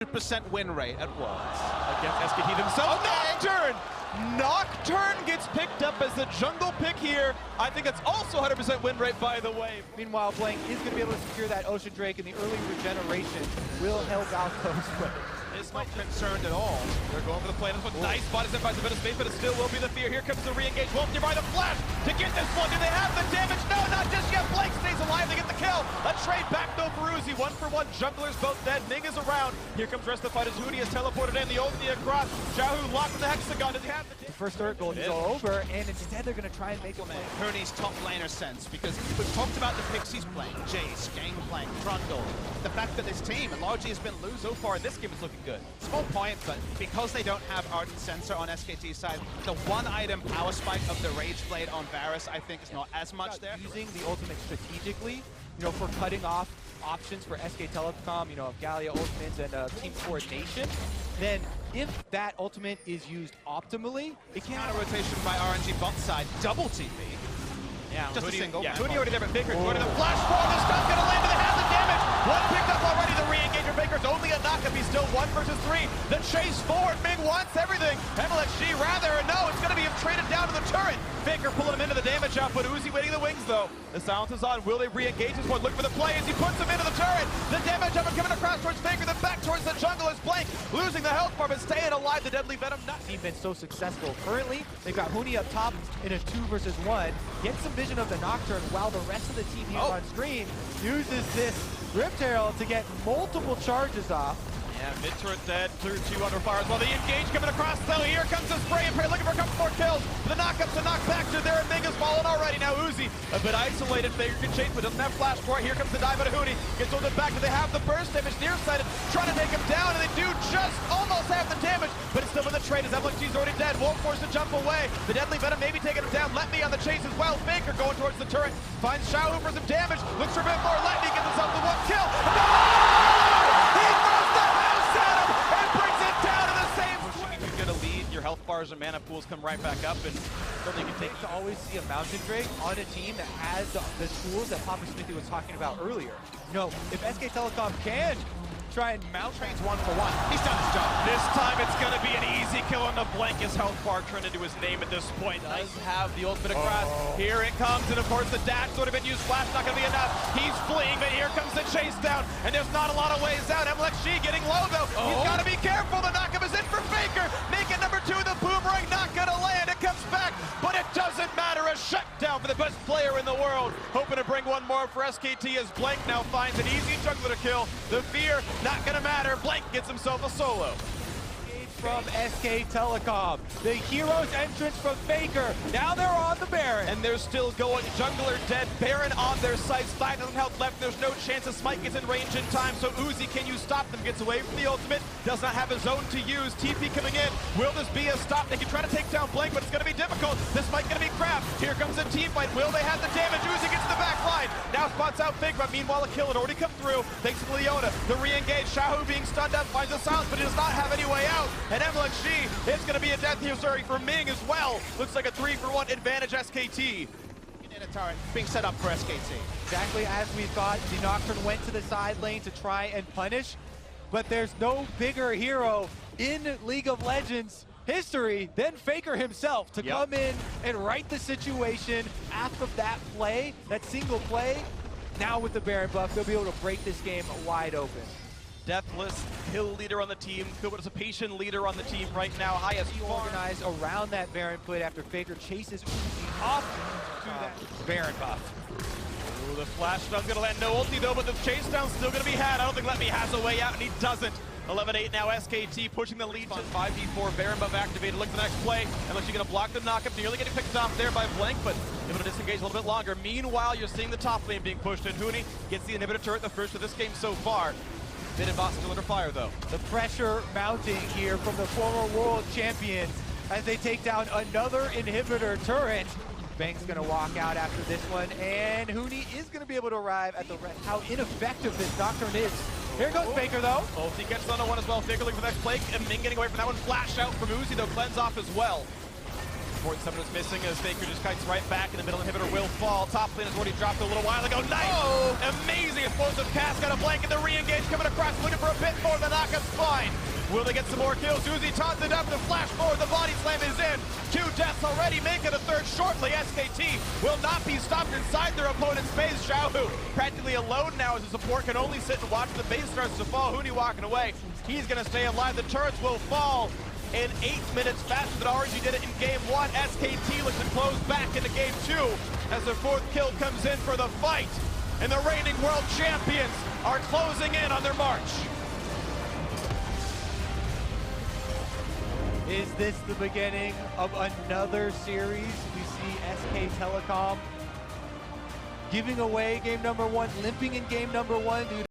100% win rate at Worlds. Against SKT themselves. Nocturne! Nocturne gets picked up as the jungle pick here. I think that's also 100% win rate, by the way. Meanwhile, Blank is going to be able to secure that Ocean Drake, and the early regeneration will help out those players. Is not concerned at all. They're going for the play. This one, nice spot is in by a bit of space, but it still will be the fear. Here comes the re-engage. Won't nearby the flash to get this one. Do they have the damage? No, not just yet. Blank stays alive. They get the kill. A trade back though for Uzi. 1-for-1. Junglers both dead. Ming is around. Here comes the rest of the fight as Hootie has teleported in. The ulti across. Xiaohu locked in the hexagon. Does he have the first third goal is all over, and instead they're going to try and make a play. Hoonie's top laner sense, because we've talked about the picks he's playing. Jace, Gangplank, Trundle. The fact that this team largely has been loose so far in this game is looking good. Small point, but because they don't have Ardent Sensor on SKT's side, the one item power spike of the Rage Blade on Varus, I think, is not as much there. Using the ultimate strategically, for cutting off options for SK Telecom, Gallia ultimates and team coordination, then if that ultimate is used optimally, it can counter rotation by RNG bot side, double TP. Yeah, just Hootie, a single. Yeah, Hootie already there, but Faker's going to the flash ball. This stuff's going to land, but they have the damage. One picked up already. The re-engage for Faker's only a knock-up. He's still 1 versus 3. The chase forward. Ming wants everything. MLXG rather, no, it's going to be him traded down to the turret. Faker pulling him into the damage output. Uzi waiting the wings, though. The silence is on. Will they re-engage this one? Look for the play as he puts him into the turret. The damage output coming across towards Faker, then back towards the jungle is Blank. Losing the health bar, but staying alive. The deadly venom not. Team been so successful. Currently, they've got Hootie up top in a 2 versus 1. Get some vision of the Nocturne while the rest of the team here on screen uses this Rift Herald to get multiple charges off. Yeah, mid-turret dead, through 2 under fire as well. The engage coming across, though. Here comes the spray and pray, looking for a couple more kills. The knock-up to knock back to there, and Ming is falling already. Now Uzi, a bit isolated. Faker can chase, but doesn't have flash for it. Here comes the dive out of Hootie. Gets hold it back. Do they have the burst damage? Nearsighted, trying to take him down, and they do just almost have the damage, but it's still in the trade as MLXG's already dead. Won't force to jump away. The deadly venom maybe taking him down. Let me on the chase as well. Faker going towards the turret. Finds Xiaohu for some damage. Looks for a bit more. Let me gets himself the 1 kill. No! He throws the house at him and brings it down to the same. If you get a lead, your health bars and mana pools come right back up, and certainly you can take. To always see a Mountain Drake on a team that has the tools that Papa Smithy was talking about earlier. If SK Telecom can try and mount Trains 1-for-1. He's done his job. This time it's going to be an easy kill on the Blank. His health bar turned into his name at this point. Does have the ultimate across. Here it comes, and of course the dash sort of been used. Flash not going to be enough. He's fleeing, but here comes the chase down, and there's not a lot of ways out. MLXG getting low though. He's got to be careful. The knockup is in for Faker. Make it number 2. The boomerang not going to land. It comes back, but it doesn't matter. A shutdown for the best player in the world. Hoping to bring one more for SKT as Blank now finds an easy jungler to kill. The fear not going to matter. Blank gets himself a solo. From SK Telecom. The hero's entrance from Faker. Now they're on the Baron. And they're still going. Jungler dead. Baron on their sights. 5,000 health left. There's no chance a Smite gets in range in time. So Uzi, can you stop them? Gets away from the ultimate. Does not have his own to use. TP coming in. Will this be a stop? They can try to take down Blank, but it's going to be difficult. This might going to be crap. Here comes a team fight. Will they have the damage? Uzi gets the back line. Now spots out Fig, but meanwhile a kill had already come through. Thanks to Leona. The re-engage. Xiaohu being stunned up. Finds a silence, but he does not have any way out. And MLXG, it's going to be a death here, sorry, for Ming as well. Looks like a 3-for-1 advantage SKT. In a turret being set up for SKT. Exactly as we thought. The Nocturne went to the side lane to try and punish, but there's no bigger hero in League of Legends history than Faker himself to come in and right the situation after that play, that single play. Now with the Baron buff, they'll be able to break this game wide open. Deathless, kill leader on the team. Kubo's a patient leader on the team right now. Highest organized around that Baron put after Faker chases Uzi off to that Baron buff. Ooh, the flash down's gonna land. No ulti though, but the chase down's still gonna be had. I don't think Let Me has a way out, and he doesn't. 11-8 now, SKT pushing the lead to 5v4. Baron buff activated. Look at the next play. Unless you're gonna block the knockup, nearly getting picked off there by Blank, but able to disengage a little bit longer. Meanwhile, you're seeing the top lane being pushed, and Hootie gets the inhibitor turret, the first of this game so far. Bit boss still under fire though. The pressure mounting here from the former world champions as they take down another inhibitor turret. Bank's gonna walk out after this one, and Hootie is gonna be able to arrive at the rest. How ineffective this Nocturne is. Here goes Faker though. Oh, he gets on one as well. Faker looking for the next play, and Ming getting away from that one. Flash out from Uzi though, cleanse off as well. Important summon is missing as Faker just kites right back, and the middle inhibitor will fall. Top lane has already dropped a little while ago. Nice! Oh. Amazing explosive cast, got a blanket, the re-engage coming across, looking for a bit more, the knockup's fine. Will they get some more kills? Uzi taunts it up, the flash forward, the body slam is in. 2 deaths already, making a third shortly. SKT will not be stopped inside their opponent's base. Xiaohu practically alone now as the support can only sit and watch the base starts to fall. Huni walking away. He's gonna stay alive. The turrets will fall in 8 minutes faster than RNG did it in game 1. SKT looks to close back into game 2 as their 4th kill comes in for the fight. And the reigning world champions are closing in on their march. Is this the beginning of another series? We see SK Telecom giving away game number 1, limping in game number 1 due to